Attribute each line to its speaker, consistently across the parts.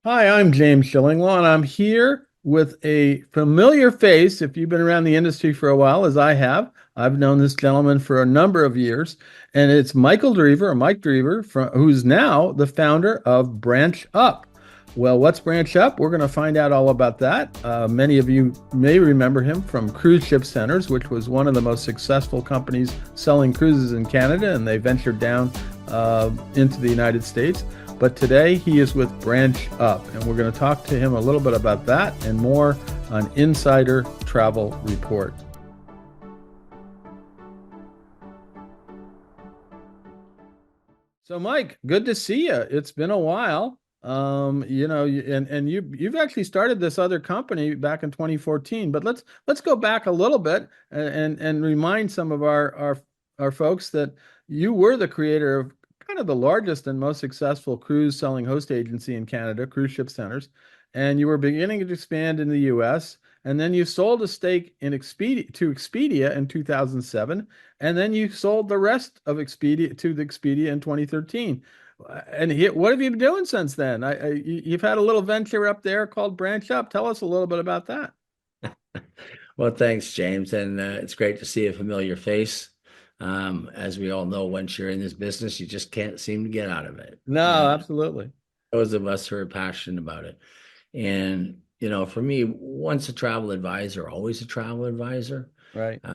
Speaker 1: Hi, I'm James Shillinglaw, and I'm here with a familiar face. If you've been around the industry for a while, as I have, I've known this gentleman for a number of years, and it's Michael Drever, or Mike Drever, who's now the founder of Branch Up. Well, what's Branch Up? We're going to find out all about that. Many of you may remember him from Cruise Ship Centers, which was one of the most successful companies selling cruises in Canada, and they ventured down into the United States. But today he is with Branch Up, and we're going to talk to him a little bit about that and more on Insider Travel Report. So, Mike, good to see you. It's been a while. And you've actually started this other company back in 2014. But let's go back a little bit and remind some of our folks that you were the creator of kind of the largest and most successful cruise selling host agency in Canada, Cruise Ship Centers, and you were beginning to expand in the U.S. And then you sold a stake in Expedia in 2007, and then you sold the rest of Expedia to the Expedia in 2013. And what have you been doing since then? You've had a little venture up there called Branch Up. Tell us a little bit about that.
Speaker 2: Well, thanks, James. And it's great to see a familiar face. As we all know, once you're in this business, you just can't seem to get out of it.
Speaker 1: No, absolutely.
Speaker 2: Those of us who are passionate about it. And, for me, once a travel advisor, always a travel advisor.
Speaker 1: Right.
Speaker 2: Uh,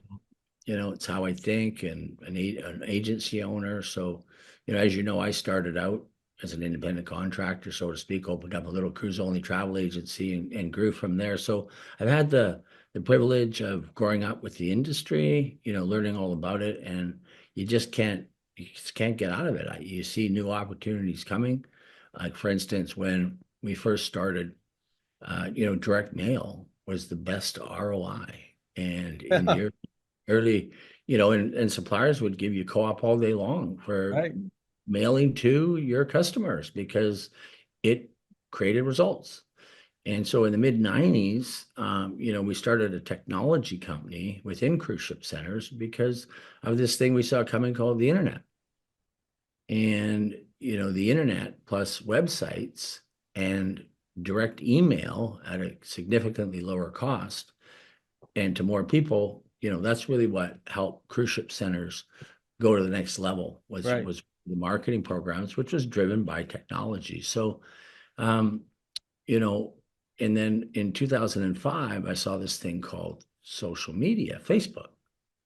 Speaker 2: it's how I think and an agency owner. So, as you know, I started out as an independent contractor, so to speak, opened up a little cruise only travel agency and grew from there. So I've had the privilege of growing up with the industry, learning all about it, and you just can't get out of it. You see new opportunities coming. Like for instance, when we first started, direct mail was the best ROI, and in
Speaker 1: Yeah.
Speaker 2: the early, and suppliers would give you co-op all day long for
Speaker 1: Right.
Speaker 2: mailing to your customers because it created results. And so in the mid 90s, we started a technology company within cruise ship centers because of this thing we saw coming called the internet. And, the internet plus websites and direct email at a significantly lower cost and to more people, that's really what helped cruise ship centers go to the next level was
Speaker 1: Right.
Speaker 2: was the marketing programs, which was driven by technology. So, um, you know, and then in 2005, I saw this thing called social media, Facebook.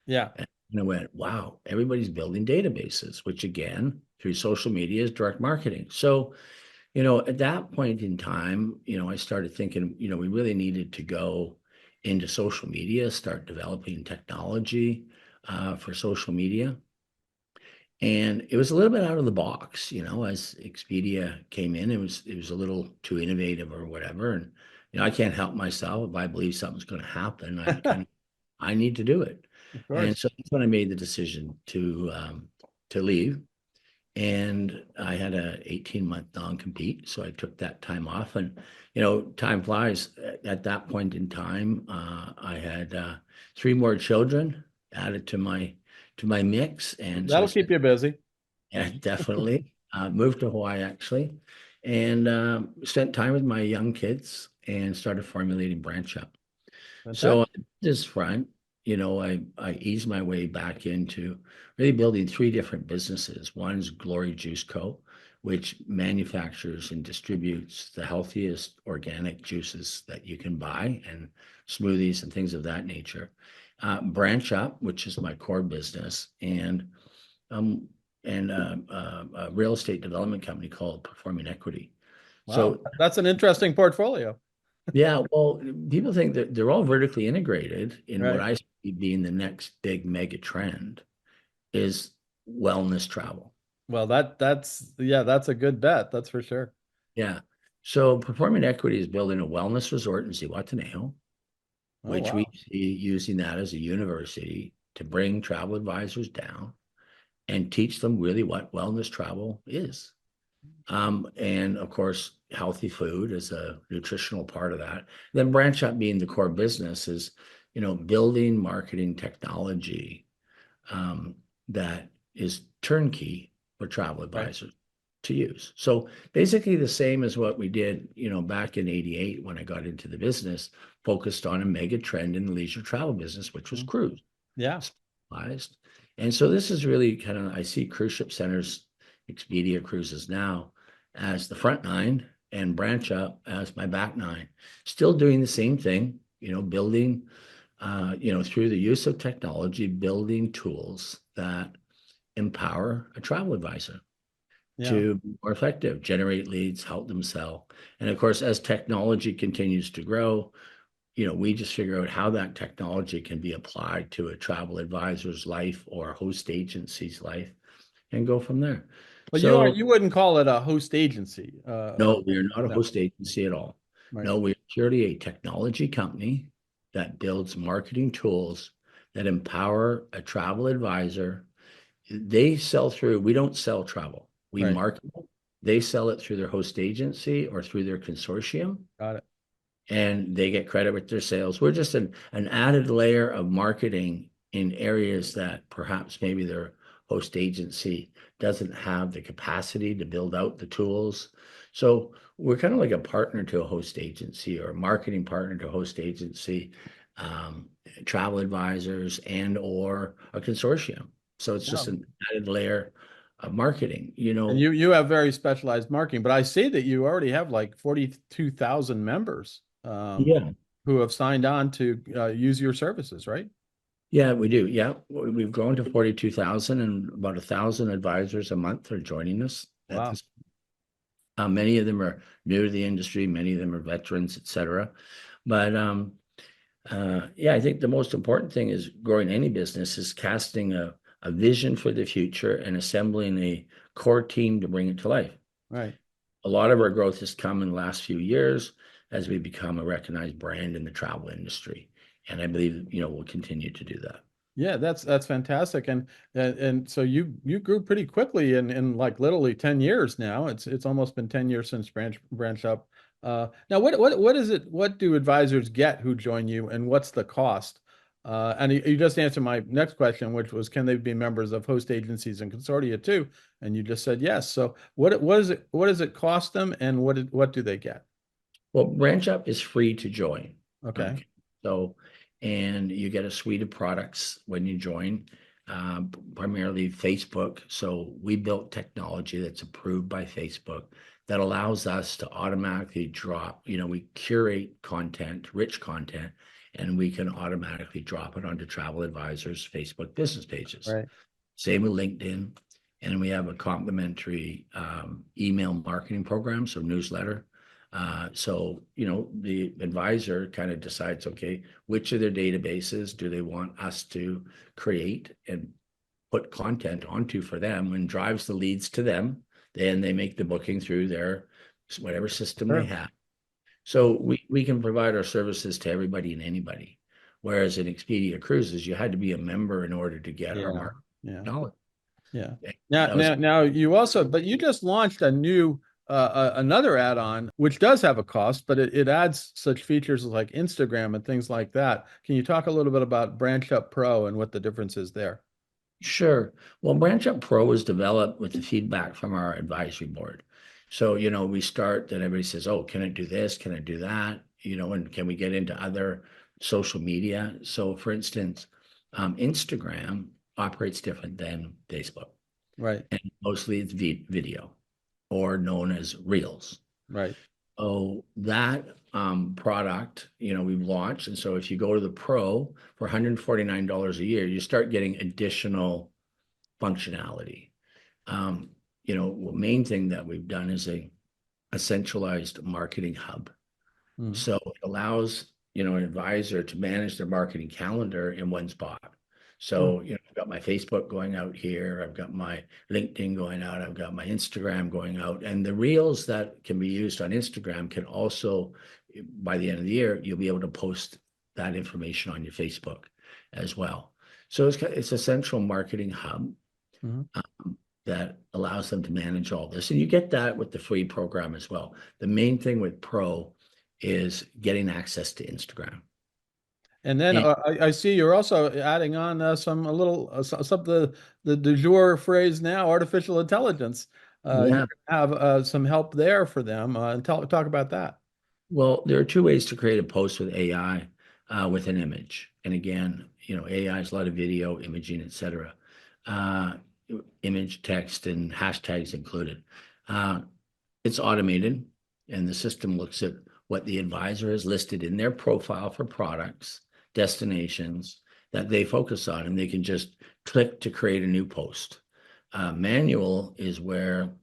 Speaker 1: Yeah.
Speaker 2: And I went, wow, everybody's building databases, which again, through social media is direct marketing. So, at that point in time, I started thinking, we really needed to go into social media, start developing technology for social media. And it was a little bit out of the box, as Expedia came in, it was a little too innovative or whatever. And I can't help myself if I believe something's going to happen. I need to do it.
Speaker 1: Of
Speaker 2: And
Speaker 1: course.
Speaker 2: so that's when I made the decision to leave. And I had a 18-month non-compete, so I took that time off. And time flies. At that point in time, I had three more children added to my mix, and so I
Speaker 1: That'll keep
Speaker 2: spent
Speaker 1: you busy.
Speaker 2: yeah, definitely moved to Hawaii actually, and spent time with my young kids and started formulating Branch Up. So on
Speaker 1: Fantastic.
Speaker 2: this front, I eased my way back into really building three different businesses. One's Glory Juice Co., which manufactures and distributes the healthiest organic juices that you can buy and smoothies and things of that nature. Branch Up, which is my core business, um, and a real estate development company called Performing Equity.
Speaker 1: Wow.
Speaker 2: So
Speaker 1: That's an interesting portfolio.
Speaker 2: yeah, well, people think that they're all vertically integrated in what
Speaker 1: Right.
Speaker 2: I see being the next big mega trend is wellness travel.
Speaker 1: Well, that's a good bet. That's for sure.
Speaker 2: Yeah. So Performing Equity is building a wellness resort in Zihuatanejo,
Speaker 1: Oh,
Speaker 2: which we
Speaker 1: wow.
Speaker 2: see using that as a university to bring travel advisors down and teach them really what wellness travel is. And of course, healthy food is a nutritional part of that. Then Branch Up being the core business is, building marketing technology that is turnkey for travel
Speaker 1: Right.
Speaker 2: advisors. to use. So basically the same as what we did, back in 88 when I got into the business, focused on a mega trend in the leisure travel business, which was
Speaker 1: Mhm.
Speaker 2: cruise.
Speaker 1: Yeah.
Speaker 2: Specialized. And so this is really kind of, I see cruise ship centers, Expedia Cruises now as the front nine and Branch Up as my back nine, still doing the same thing, building, through the use of technology, building tools that empower a travel advisor
Speaker 1: Yeah.
Speaker 2: to be more effective, generate leads, help them sell. And of course, as technology continues to grow, we just figure out how that technology can be applied to a travel advisor's life or a host agency's life and go from there.
Speaker 1: But
Speaker 2: So,
Speaker 1: you wouldn't call it a host agency.
Speaker 2: no, we are not a
Speaker 1: No.
Speaker 2: host agency at all.
Speaker 1: Right.
Speaker 2: No, we're purely a technology company that builds marketing tools that empower a travel advisor. They sell through, we don't sell travel. We
Speaker 1: Right.
Speaker 2: market it. They sell it through their host agency or through their consortium,
Speaker 1: Got it.
Speaker 2: and they get credit with their sales. We're just an added layer of marketing in areas that perhaps maybe their host agency doesn't have the capacity to build out the tools. So we're kind of like a partner to a host agency or a marketing partner to a host agency, um, travel advisors and or a consortium. So it's just
Speaker 1: Yeah.
Speaker 2: an added layer of marketing.
Speaker 1: And you have very specialized marketing, but I see that you already have like 42,000 members
Speaker 2: Yeah.
Speaker 1: who have signed on to use your services, right?
Speaker 2: Yeah, we do. Yeah, we've grown to 42,000 and about 1,000 advisors a month are joining us at
Speaker 1: Wow.
Speaker 2: this. Many of them are new to the industry, many of them are veterans, et cetera. But yeah, I think the most important thing is growing any business is casting a vision for the future and assembling a core team to bring it to life.
Speaker 1: Right.
Speaker 2: A lot of our growth has come in the last few years as we become a recognized brand in the travel industry. And I believe, we'll continue to do that.
Speaker 1: Yeah, that's fantastic. And so you grew pretty quickly in like literally 10 years now. It's almost been 10 years since Branch Up. Now what is it, what do advisors get who join you and what's the cost? And you just answered my next question, which was can they be members of host agencies and consortia too? And you just said yes. So what does it cost them and what do they get?
Speaker 2: Well, Branch Up is free to join.
Speaker 1: Okay.
Speaker 2: Okay. So, and you get a suite of products when you join, primarily Facebook. So we built technology that's approved by Facebook that allows us to automatically drop, we curate content, rich content, and we can automatically drop it onto travel advisors' Facebook business pages.
Speaker 1: Right.
Speaker 2: Same with LinkedIn. And we have a complimentary email marketing program, so newsletter. So, the advisor kind of decides, okay, which of their databases do they want us to create and put content onto for them and drives the leads to them. Then they make the booking through their whatever system they
Speaker 1: Sure.
Speaker 2: have. So we can provide our services to everybody and anybody. Whereas in Expedia Cruises, you had to be a member in order to get our
Speaker 1: Yeah.
Speaker 2: market
Speaker 1: Yeah.
Speaker 2: knowledge.
Speaker 1: Yeah.
Speaker 2: That was
Speaker 1: Now you also, but you just launched a new, another add-on, which does have a cost, but it adds such features like Instagram and things like that. Can you talk a little bit about Branch Up Pro and what the difference is there?
Speaker 2: Sure. Well, Branch Up Pro was developed with the feedback from our advisory board. So, we start that everybody says, oh, can it do this? Can it do that? And can we get into other social media? So, for instance, Instagram operates different than Facebook,
Speaker 1: Right.
Speaker 2: and mostly it's video or known as Reels.
Speaker 1: Right.
Speaker 2: Oh, that product, we've launched. And so if you go to the Pro for $149 a year, you start getting additional functionality. Main thing that we've done is a centralized marketing hub.
Speaker 1: Mm.
Speaker 2: So it allows, an advisor to manage their marketing calendar in one spot.
Speaker 1: Mm.
Speaker 2: So, I've got my Facebook going out here, I've got my LinkedIn going out, I've got my Instagram going out, and the reels that can be used on Instagram can also, by the end of the year, you'll be able to post that information on your Facebook as well. So it's a central marketing hub
Speaker 1: Mhm.
Speaker 2: that allows them to manage all this. And you get that with the free program as well. The main thing with Pro is getting access to Instagram.
Speaker 1: And then
Speaker 2: And
Speaker 1: I see you're also adding on some a little some the du jour phrase now, artificial intelligence. you're
Speaker 2: Yeah.
Speaker 1: gonna have some help there for them. And talk about that.
Speaker 2: Well, there are two ways to create a post with AI, with an image. And again, AI is a lot of video, imaging, etc. Uh, Image, text, and hashtags included. Uh, it's automated, and the system looks at what the advisor has listed in their profile for products, destinations that they focus on, and they can just click to create a new post. Manual is where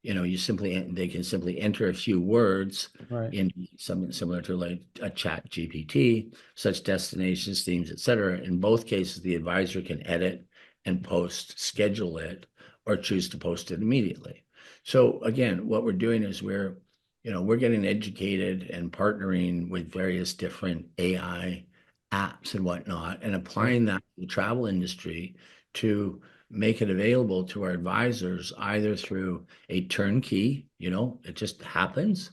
Speaker 2: they can simply enter a few words
Speaker 1: Right.
Speaker 2: in something similar to like a chat GPT, such destinations, themes, etc. In both cases, the advisor can edit and post, schedule it, or choose to post it immediately. So again, what we're doing is we're getting educated and partnering with various different AI apps and whatnot, and
Speaker 1: Right.
Speaker 2: applying that to the travel industry to make it available to our advisors either through a turnkey, it just happens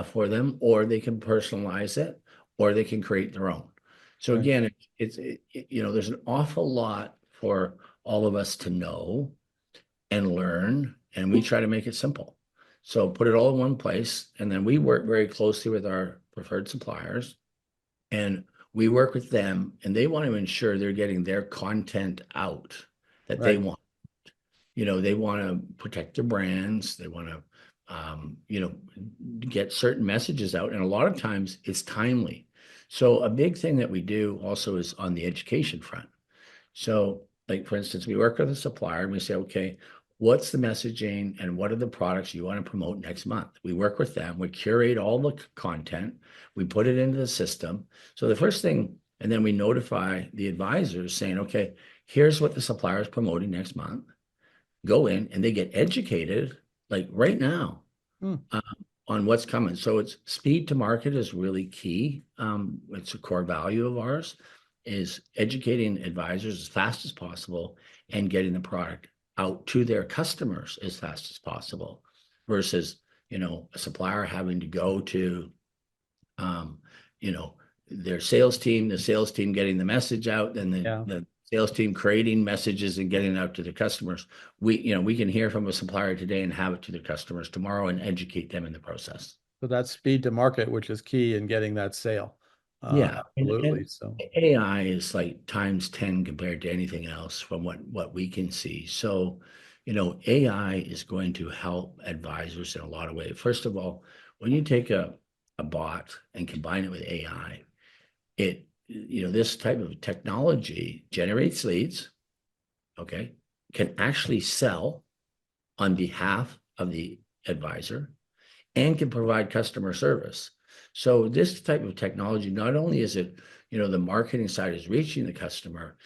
Speaker 2: for them, or they can personalize it, or they can create their own. So
Speaker 1: Right.
Speaker 2: again, there's an awful lot for all of us to know and learn, and we try to make it simple. So put it all in one place, and then we work very closely with our preferred suppliers, and we work with them, and they want to ensure they're getting their content out that they
Speaker 1: Right.
Speaker 2: want. They want to protect their brands. They want to, get certain messages out. And a lot of times it's timely. So a big thing that we do also is on the education front. So, like for instance, we work with a supplier and we say, okay, what's the messaging and what are the products you want to promote next month? We work with them, we curate all the content, we put it into the system. So the first thing, and then we notify the advisors saying, okay, here's what the supplier is promoting next month. Go in and they get educated like right now,
Speaker 1: Hmm.
Speaker 2: uh, on what's coming. So it's speed to market is really key. It's a core value of ours, is educating advisors as fast as possible and getting the product out to their customers as fast as possible, versus a supplier having to go to um, you know, their sales team, the sales team getting the message out, and
Speaker 1: Yeah.
Speaker 2: the sales team creating messages and getting it out to the customers. We can hear from a supplier today and have it to the customers tomorrow and educate them in the process.
Speaker 1: So that's speed to market, which is key in getting that sale.
Speaker 2: Yeah, and
Speaker 1: Absolutely. So
Speaker 2: AI is like times 10 compared to anything else from what we can see. So, AI is going to help advisors in a lot of ways. First of all, when you take a bot and combine it with AI, this type of technology generates leads, okay, can actually sell on behalf of the advisor, and can provide customer service. So this type of technology, not only is it, the marketing side is reaching the customer,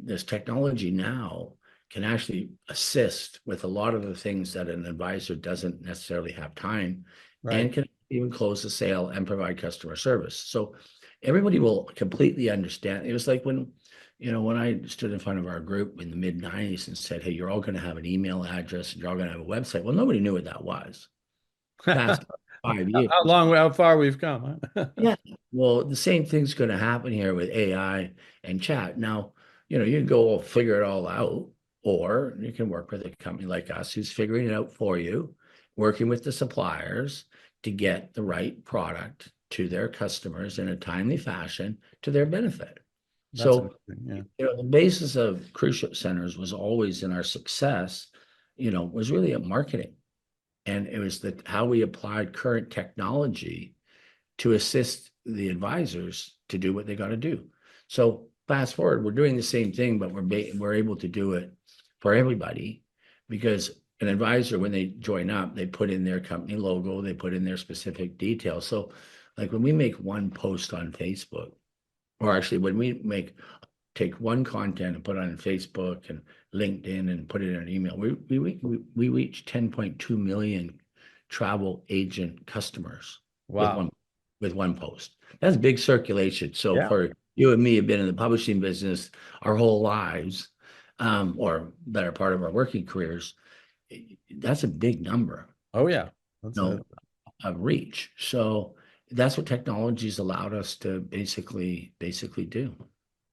Speaker 2: this technology now can actually assist with a lot of the things that an advisor doesn't necessarily have time,
Speaker 1: right.
Speaker 2: and can even close the sale and provide customer service. So everybody will completely understand. It was like when I stood in front of our group in the mid 90s and said, hey, you're all going to have an email address and you're all going to have a website. Well, nobody knew what that was. Fast 5 years.
Speaker 1: How far we've come, huh?
Speaker 2: Yeah. Well, the same thing's going to happen here with AI and chat. Now, you can go figure it all out, or you can work with a company like us who's figuring it out for you, working with the suppliers to get the right product to their customers in a timely fashion to their benefit.
Speaker 1: That's
Speaker 2: So,
Speaker 1: amazing. Yeah.
Speaker 2: the basis of cruise ship centers was always in our success, was really at marketing. And it was how we applied current technology to assist the advisors to do what they got to do. So fast forward, we're doing the same thing, but we're able to do it for everybody, because an advisor, when they join up, they put in their company logo, they put in their specific details. So like when we make one post on Facebook, or actually when we take one content and put it on Facebook and LinkedIn and put it in an email, we reach 10.2 million travel agent customers with
Speaker 1: Wow.
Speaker 2: one post. That's big circulation. So
Speaker 1: Yeah.
Speaker 2: for you and me, have been in the publishing business our whole lives, or better part of our working careers. That's a big number,
Speaker 1: Oh yeah. That's
Speaker 2: you
Speaker 1: a
Speaker 2: know, of reach. So that's what technology's allowed us to basically do.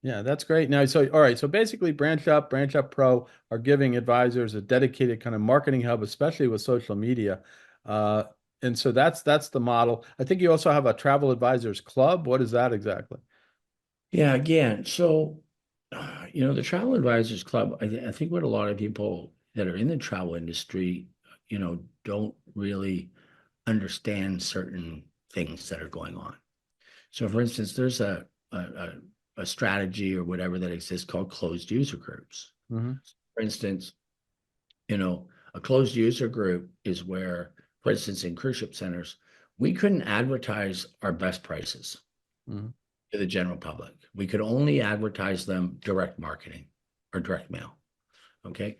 Speaker 1: Yeah, that's great. Now, so all right, so basically Branch Up Pro are giving advisors a dedicated kind of marketing hub, especially with social media. Uh, and so that's the model. I think you also have a travel advisors club. What is that exactly?
Speaker 2: Yeah, again, so the Travel Advisors Club, I think what a lot of people that are in the travel industry, don't really understand certain things that are going on. So, for instance, there's a strategy or whatever that exists called closed user groups.
Speaker 1: Hmm.
Speaker 2: For instance, a closed user group is where, for instance, in cruise ship centers, we couldn't advertise our best prices
Speaker 1: Hmm.
Speaker 2: to the general public. We could only advertise them direct marketing or direct mail. Okay.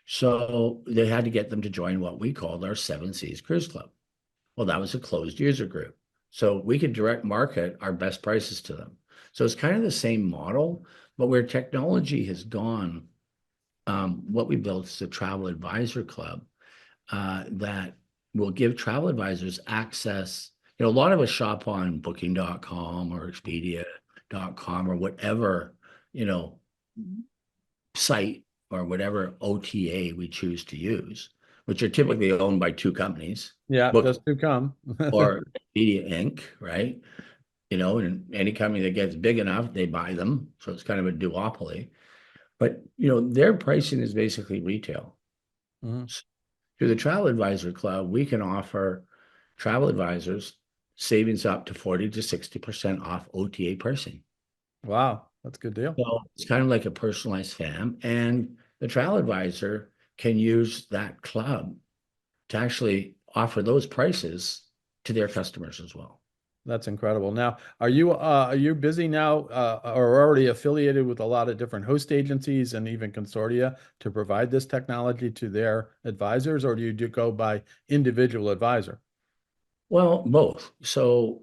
Speaker 2: So they had to get them to join what we called our Seven Seas Cruise Club. Well, that was a closed user group. So we could direct market our best prices to them. So it's kind of the same model, but where technology has gone, what we built is a travel advisor club that will give travel advisors access. A lot of us shop on booking.com or expedia.com or whatever, you know, site or whatever OTA we choose to use, which are typically owned by two companies,
Speaker 1: Yeah,
Speaker 2: Book
Speaker 1: just to come.
Speaker 2: or Expedia Inc., right? And any company that gets big enough, they buy them. So it's kind of a duopoly. But, their pricing is basically retail.
Speaker 1: Mhm.
Speaker 2: Through the Travel Advisor Club, we can offer travel advisors savings up to 40 to 60% off OTA pricing.
Speaker 1: Wow, that's a good deal.
Speaker 2: So it's kind of like a personalized FAM. And the travel advisor can use that club to actually offer those prices to their customers as well.
Speaker 1: That's incredible. Now, are you busy now, or already affiliated with a lot of different host agencies and even consortia to provide this technology to their advisors, or do go by individual advisor?
Speaker 2: Well, both. So,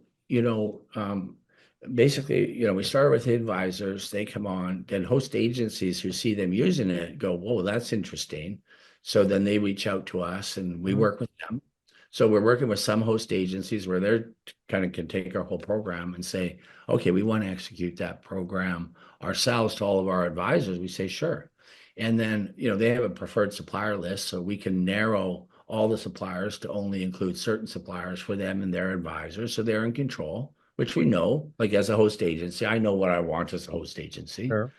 Speaker 2: basically, we started with the advisors, they come on, then host agencies who see them using it go, whoa, that's interesting. So then they reach out to us and we
Speaker 1: Mhm.
Speaker 2: work with them. So we're working with some host agencies where they're kind of can take our whole program and say, okay, we want to execute that program ourselves to all of our advisors. We say, sure. And then, they have a preferred supplier list, so we can narrow all the suppliers to only include certain suppliers for them and their advisors. So they're in control, which we know, like as a host agency, I know what I want as a host agency.
Speaker 1: Sure.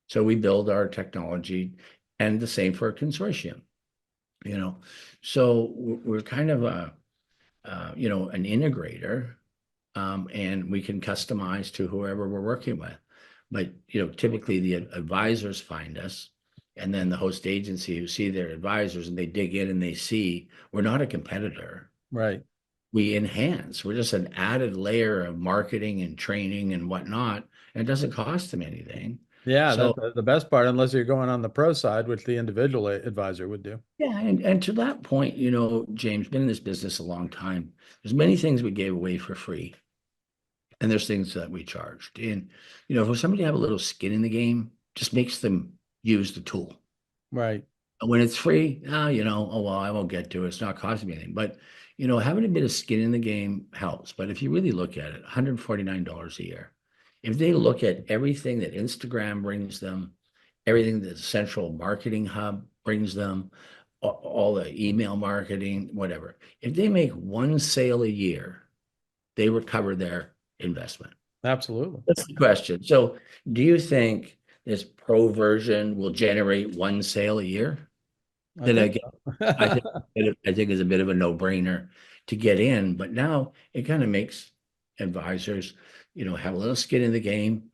Speaker 2: So we build our technology and the same for a consortium, you know. So we're kind of an integrator, and we can customize to whoever we're working with. But typically the advisors find us, and then the host agency who see their advisors and they dig in and they see we're not a competitor.
Speaker 1: Right.
Speaker 2: We enhance. We're just an added layer of marketing and training and whatnot, and it doesn't cost them anything.
Speaker 1: Yeah,
Speaker 2: So
Speaker 1: that's the best part, unless you're going on the pro side, which the individual advisor would do.
Speaker 2: yeah, and to that point, James, been in this business a long time. There's many things we gave away for free, and there's things that we charged. And for somebody to have a little skin in the game, just makes them use the tool.
Speaker 1: Right.
Speaker 2: And when it's free, oh well, I won't get to it. It's not costing me anything. But having a bit of skin in the game helps. But if you really look at it, $149 a year. If they look at everything that Instagram brings them, everything that Central Marketing Hub brings them, all the email marketing, whatever. If they make one sale a year, they recover their investment.
Speaker 1: Absolutely.
Speaker 2: That's the question. So, do you think this pro version will generate one sale a year?
Speaker 1: I
Speaker 2: Then
Speaker 1: think
Speaker 2: again, I think
Speaker 1: so.
Speaker 2: I think is a bit of a no-brainer to get in, but now it kind of makes advisors, have a little skin in the game,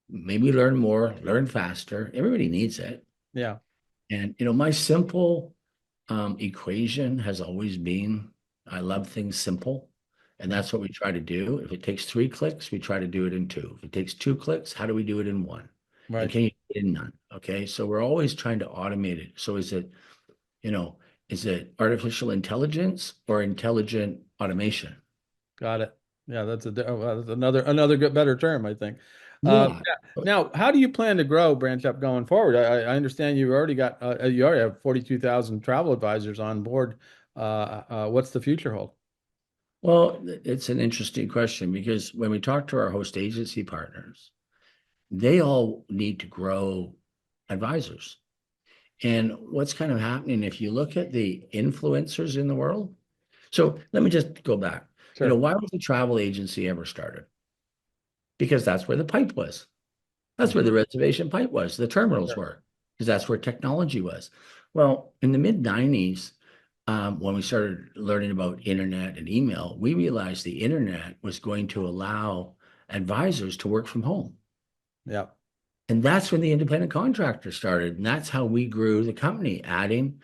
Speaker 2: maybe learn more, learn faster. Everybody needs it.
Speaker 1: Yeah.
Speaker 2: And my simple equation has always been I love things simple. And that's what we try to do. If it takes 3 clicks, we try to do it in two. If it takes 2 clicks, how do we do it in one? And
Speaker 1: Right.
Speaker 2: can you do it in none? Okay. So we're always trying to automate it. So you know, is it artificial intelligence or intelligent automation?
Speaker 1: Got it. Yeah, that's another good better term, I think.
Speaker 2: Yeah.
Speaker 1: Yeah. Now, how do you plan to grow Branch Up going forward? I understand you already have 42,000 travel advisors on board. What's the future hold?
Speaker 2: Well, it's an interesting question because when we talk to our host agency partners, they all need to grow advisors. And what's kind of happening, if you look at the influencers in the world, so let me just go back.
Speaker 1: Sure.
Speaker 2: Why was the travel agency ever started? Because that's where the pipe was. That's where the reservation pipe was, the terminals
Speaker 1: Sure.
Speaker 2: were, because that's where technology was. Well, in the mid 90s, when we started learning about internet and email, we realized the internet was going to allow advisors to work from home.
Speaker 1: Yeah.
Speaker 2: And that's when the independent contractors started. And that's how we grew the company, adding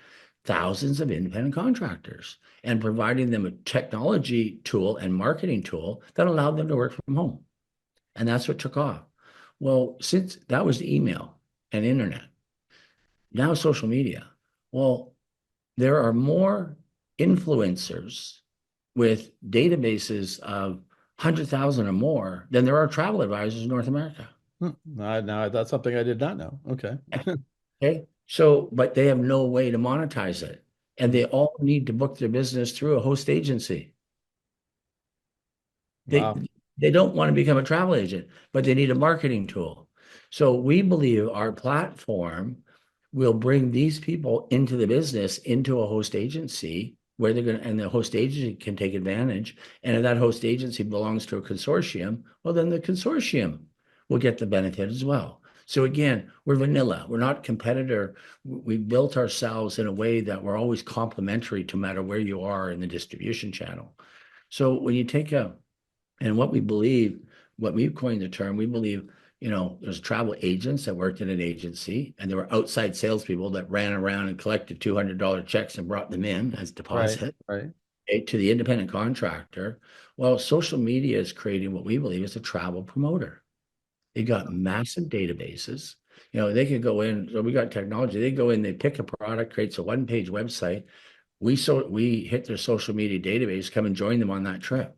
Speaker 2: thousands of independent contractors and providing them a technology tool and marketing tool that allowed them to work from home. And that's what took off. Well, since that was email and internet, now social media. Well, there are more influencers with databases of 100,000 or more than there are travel advisors in North America.
Speaker 1: Now that's something I did not know. Okay.
Speaker 2: Okay. So, but they have no way to monetize it. And they all need to book their business through a host agency. They
Speaker 1: Wow.
Speaker 2: they don't want to become a travel agent, but they need a marketing tool. So we believe our platform will bring these people into the business, into a host agency where they're going to, and the host agency can take advantage. And if that host agency belongs to a consortium, well, then the consortium will get the benefit as well. So again, we're vanilla. We're not competitor. We built ourselves in a way that we're always complementary to matter where you are in the distribution channel. So when you take a and what we believe, what we've coined the term, we believe, there's travel agents that worked in an agency, and there were outside salespeople that ran around and collected $200 checks and brought them in as
Speaker 1: Right.
Speaker 2: deposit,
Speaker 1: Right.
Speaker 2: to the independent contractor. Well, social media is creating what we believe is a travel promoter. They got massive databases. They could go in. So we got technology. They go in, they pick a product, creates a one-page website. We hit their social media database, come and join them on that trip.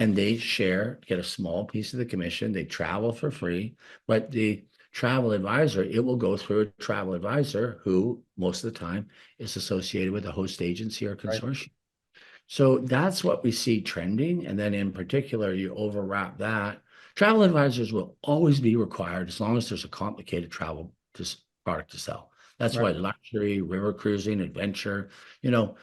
Speaker 2: And they get a small piece of the commission. They travel for free, but the travel advisor, it will go through a travel advisor who most of the time is associated with a host agency or
Speaker 1: Right.
Speaker 2: consortium. So that's what we see trending. And then in particular, you overwrap that. Travel advisors will always be required as long as there's a complicated travel product to sell. That's why
Speaker 1: Right.
Speaker 2: luxury, river cruising, adventure, you know,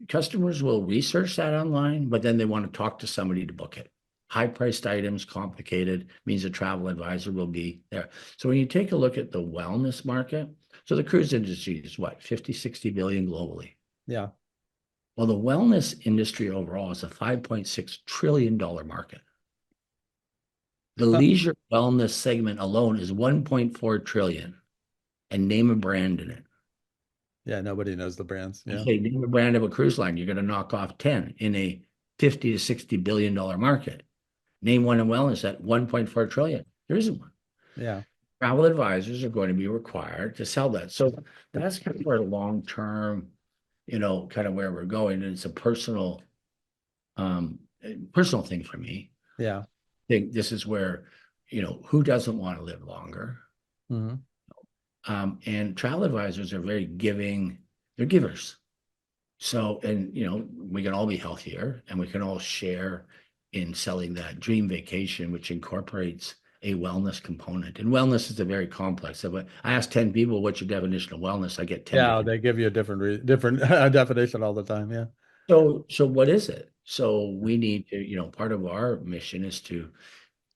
Speaker 2: customers will research that online, but then they want to talk to somebody to book it. High priced items, complicated, means a travel advisor will be there. So when you take a look at the wellness market, so the cruise industry is what, 50, 60 billion globally.
Speaker 1: Yeah.
Speaker 2: Well, the wellness industry overall is a $5.6 trillion market. The leisure wellness segment alone is 1.4 trillion, and name a brand in it.
Speaker 1: Yeah. Nobody knows the brands. Yeah.
Speaker 2: Okay, name a brand of a cruise line, you're going to knock off 10 in a 50 to 60 billion dollar market. Name one in wellness at 1.4 trillion. There isn't one.
Speaker 1: Yeah.
Speaker 2: Travel advisors are going to be required to sell that. So that's kind of where long term, kind of where we're going. And it's a um, personal thing for me.
Speaker 1: Yeah.
Speaker 2: I think this is where, who doesn't want to live longer?
Speaker 1: Hmm.
Speaker 2: And travel advisors are very giving, they're givers. So, and we can all be healthier and we can all share in selling that dream vacation, which incorporates a wellness component. And wellness is a very complex. I ask 10 people, what's your definition of wellness? I get 10
Speaker 1: Yeah.
Speaker 2: different.
Speaker 1: They give you a different definition all the time. Yeah.
Speaker 2: So what is it? So we need to, part of our mission is to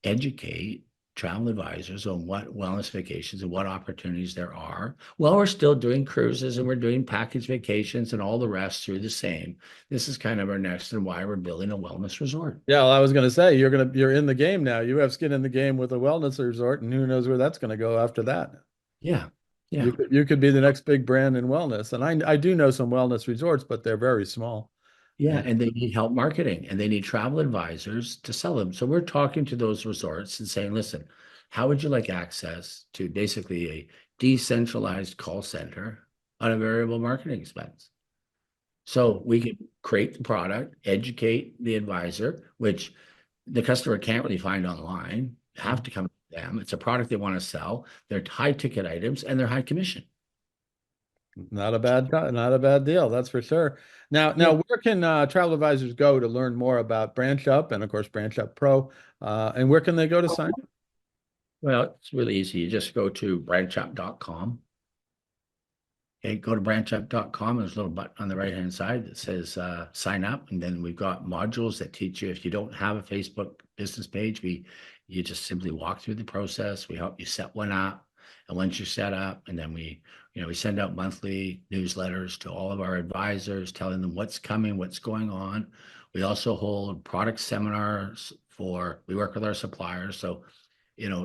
Speaker 2: educate travel advisors on what wellness vacations and what opportunities there are. Well, we're still doing cruises and we're doing package vacations and all the rest through the same. This is kind of our next and why we're building a wellness resort.
Speaker 1: Yeah. Well, I was going to say you're in the game now. You have skin in the game with a wellness resort, and who knows where that's going to go after that.
Speaker 2: Yeah.
Speaker 1: You
Speaker 2: Yeah.
Speaker 1: could be the next big brand in wellness. And I do know some wellness resorts, but they're very small.
Speaker 2: Yeah.
Speaker 1: And
Speaker 2: And they need help marketing and they need travel advisors to sell them. So we're talking to those resorts and saying, listen, how would you like access to basically a decentralized call center on a variable marketing expense? So we can create the product, educate the advisor, which the customer can't really find online, have to come to them. It's a product they want to sell. They're high ticket items and they're high commission.
Speaker 1: Not a bad deal. That's for sure. Now,
Speaker 2: Yeah.
Speaker 1: where can travel advisors go to learn more about Branch Up and of course Branch Up Pro? And where can they go to sign up?
Speaker 2: Well, it's really easy. You just go to branchup.com. Okay, go to branchup.com. There's a little button on the right-hand side that says sign up. And then we've got modules that teach you if you don't have a Facebook business page, you just simply walk through the process. We help you set one up. And once you're set up, and then we send out monthly newsletters to all of our advisors, telling them what's coming, what's going on. We also hold product seminars we work with our suppliers. So,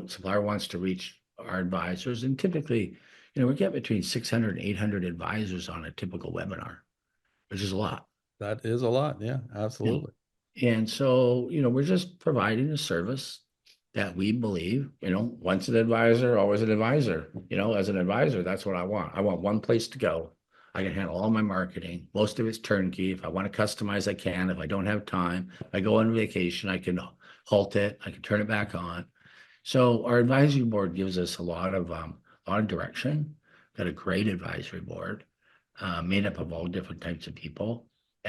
Speaker 2: supplier wants to reach our advisors, and typically, we get between 600 and 800 advisors on a typical webinar, which is a lot.
Speaker 1: That is a lot. Yeah,
Speaker 2: Yeah.
Speaker 1: absolutely.
Speaker 2: And so, we're just providing a service that we believe, once an advisor, always an advisor. As an advisor, that's what I want. I want one place to go. I can handle all my marketing. Most of it's turnkey. If I want to customize, I can. If I don't have time, if I go on vacation, I can halt it. I can turn it back on. So our advisory board gives us a lot of direction. Got a great advisory board made up of all different types of people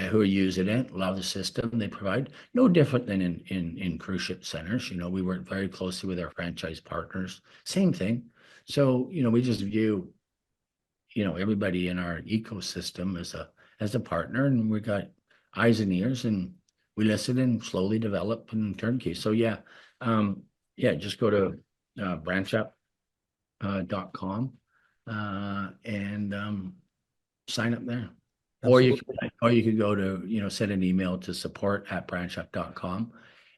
Speaker 2: who are using it, love the system they provide. No different than in cruise ship centers. We work very closely with our franchise partners. Same thing. So we just view everybody in our ecosystem as a partner, and we got eyes and ears, and we listen and slowly develop and turnkey. So just go to branchup.com and sign up there.
Speaker 1: Absolutely.
Speaker 2: Or you could go to, send an email to support@branchup.com,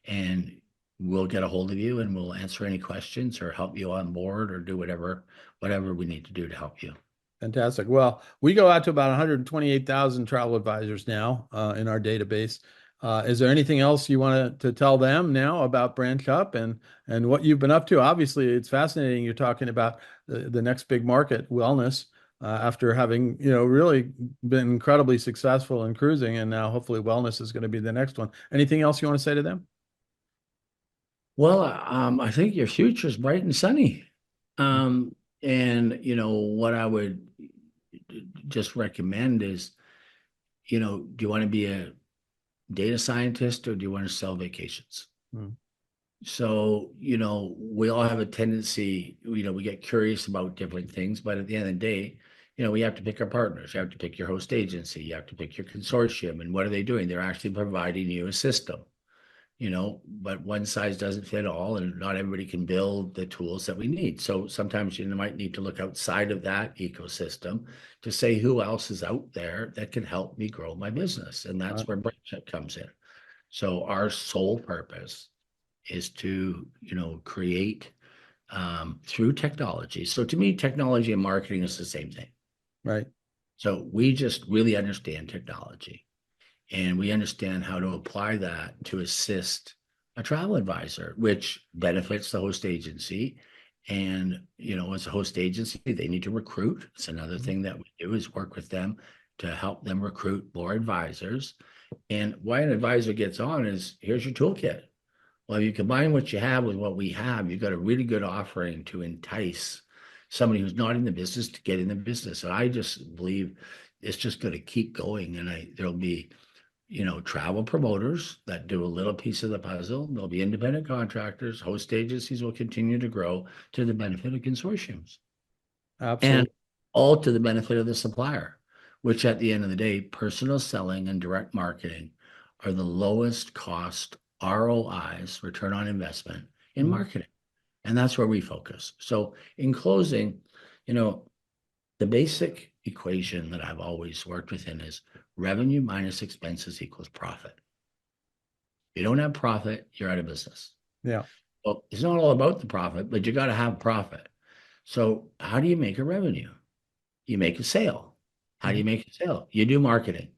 Speaker 2: and we'll get a hold of you and we'll answer any questions or help you on board or do whatever we need to do to help you.
Speaker 1: Fantastic. Well, we go out to about 128,000 travel advisors now in our database. Is there anything else you want to tell them now about Branch Up and what you've been up to? Obviously, it's fascinating. You're talking about the next big market, wellness, after having really been incredibly successful in cruising, and now hopefully wellness is going to be the next one. Anything else you want to say to them?
Speaker 2: Well, I think your future is bright and sunny. And what I would just recommend is, do you want to be a data scientist or do you want to sell vacations?
Speaker 1: Hmm.
Speaker 2: So, we all have a tendency, we get curious about different things, but at the end of the day, we have to pick our partners. You have to pick your host agency. You have to pick your consortium. And what are they doing? They're actually providing you a system, but one size doesn't fit all, and not everybody can build the tools that we need. So sometimes you might need to look outside of that ecosystem to say who else is out there that can help me grow my business. And that's where BranchUp comes in. So our sole purpose is to, create through technology. So to me, technology and marketing is the same thing.
Speaker 1: Right.
Speaker 2: So we just really understand technology, and we understand how to apply that to assist a travel advisor, which benefits the host agency. And, as a host agency, they need to recruit. It's another thing that we do is work with them to help them recruit more advisors. And why an advisor gets on is, here's your toolkit. Well, if you combine what you have with what we have, you've got a really good offering to entice somebody who's not in the business to get in the business. And I just believe it's just going to keep going. And there'll be, travel promoters that do a little piece of the puzzle. There'll be independent contractors, host agencies will continue to grow to the benefit of consortiums.
Speaker 1: Absolutely.
Speaker 2: And all to the benefit of the supplier, which at the end of the day, personal selling and direct marketing are the lowest cost ROIs, return on investment, in marketing. And that's where we focus. So in closing, the basic equation that I've always worked within is revenue minus expenses equals profit. If you don't have profit, you're out of business.
Speaker 1: Yeah.
Speaker 2: Well, it's not all about the profit, but you got to have profit. So how do you make a revenue? You make a sale. How do you make a sale? You do marketing.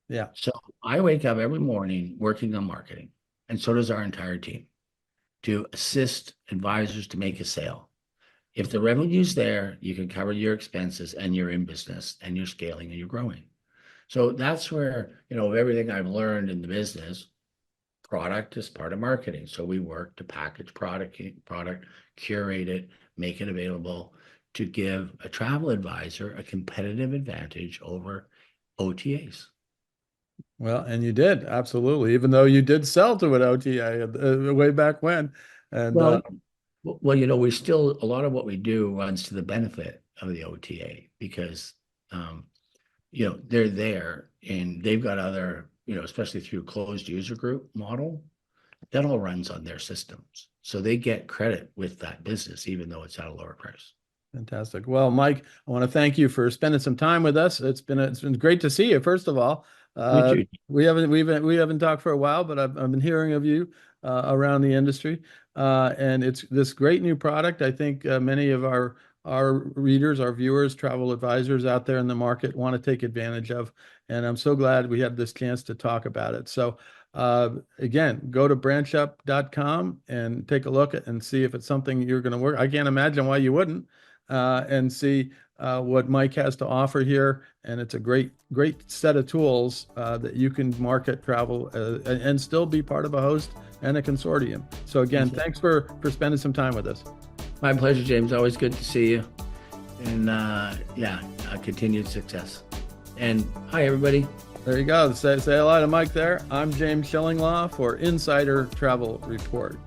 Speaker 1: Yeah.
Speaker 2: So I wake up every morning working on marketing, and so does our entire team, to assist advisors to make a sale. If the revenue's there, you can cover your expenses and you're in business and you're scaling and you're growing. So that's where, everything I've learned in the business, product is part of marketing. So we work to package product, curate it, make it available to give a travel advisor a competitive advantage over OTAs.
Speaker 1: Well, and you did, absolutely, even though you did sell to an OTA way back when. And
Speaker 2: Well, we still, a lot of what we do runs to the benefit of the OTA because, they're there and they've got other, especially through closed user group model, that all runs on their systems. So they get credit with that business, even though it's at a lower price.
Speaker 1: Fantastic. Well, Mike, I want to thank you for spending some time with us. It's been great to see you. First of all, we haven't talked for a while, but I've been hearing of you around the industry, and it's this great new product. I think many of our readers, our viewers, travel advisors out there in the market want to take advantage of, and I'm so glad we had this chance to talk about it. So. Again, go to branchup.com and take a look at and see if it's something you're going to work. I can't imagine why you wouldn't. And see what Mike has to offer here. And it's a great set of tools that you can market travel and still be part of a host and a consortium. So again, thanks for spending some time with us.
Speaker 2: My pleasure, James. Always good to see you. And continued success. And hi, everybody.
Speaker 1: There you go. Say hello to Mike there. I'm James Shillinglaw for Insider Travel Report.